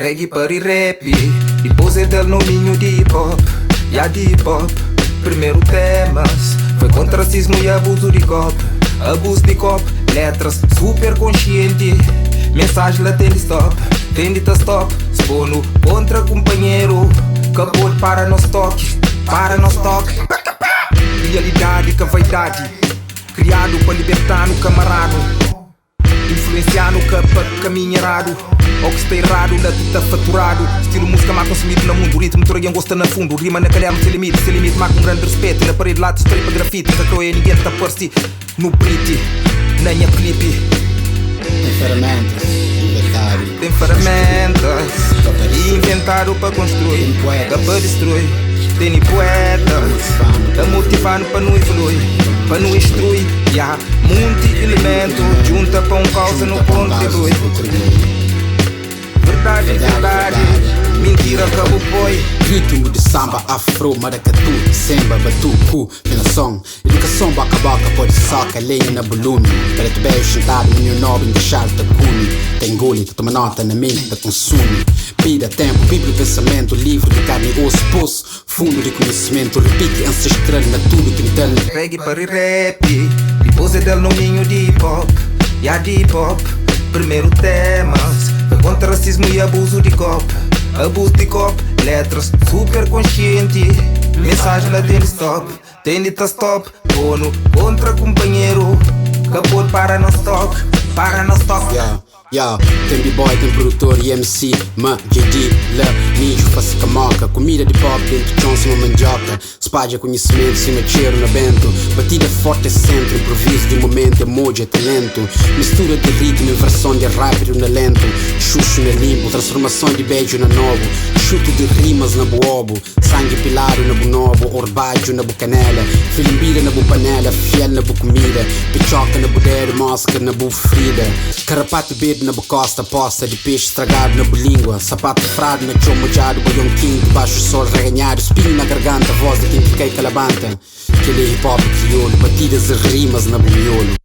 reggae para rap. Depois é del nominho de hip hop. E a de hip hop, primeiro temas foi contra racismo e abuso de cop. Abuso de cop, letras super consciente. Mensagem lá tem de stop, tem de stop. Spono contra companheiro. Capô para nos toque, para nos toque. Realidade com vaidade, criado para libertar no camarado. Influenciar no caminho errado. Ou que está errado, na tudo faturado. Estilo música mais consumido no mundo. Ritmo todo alguém gosta no fundo. Rima na calhama sem limite mais com grande respeito. Na parede lá te spray para grafite. Na croia ninguém tá por si. No pretty, na minha clipe. Tem ferramentas, inventário. Tem ferramentas, inventado para construir. Dá para destruir. Tem poetas, tá motivando para não evoluir, para não instruir. Yeah, multi-elemento, junta para um causa no contribui. Verdade, verdade, mentira acabou foi. Ritmo de samba, afro, maracatu, semba, batucu, pela som. Educação boca a boca, pode soca, lenha na volume. Para tu beijo sentado no meu nobre, encaixado da cune. Tem gole, toma nota na mente, da consume. Pida tempo, bíblia pensamento, livro de carne e osso, poço, fundo de conhecimento, repique ancestral na tudo que me tem. Reggae para rap, depois é del nominho de hip hop. E a de hip hop, primeiro temas foi contra racismo e abuso de cop. Abuso de cop, letras super consciente. Mensagem lá tem de stop, tem de stop. Bono contra companheiro. Capô para não stock, para não stock. Yeah, tem b-boy, tem produtor e MC. JD, La, nicho, faça camoca. Comida de pop dentro de Johnson, uma mandioca. Espalha conhecimento, cima cheiro na bento. Batida forte é centro, improviso de momento, emoji é talento. Mistura de ritmo em versão de rápido na lento. Xuxo na limbo, transformação de beijo na novo. Chuto de rimas na buobo. Sangue pilado na bunobo, orbaggio na bucanela. Filimbira na bupanela, fiel na bucomida. Pichoca na budeiro, mosca na bufrida. Carrapato bebe na bucosta, posta de peixe estragado na língua. Sapato frado na chão mojado, boião quinto, baixo sol reganhado. Espinho na garganta, voz de quem fiquei calabanta. Aquele hip hop crioulo, batidas e rimas na bumiolo.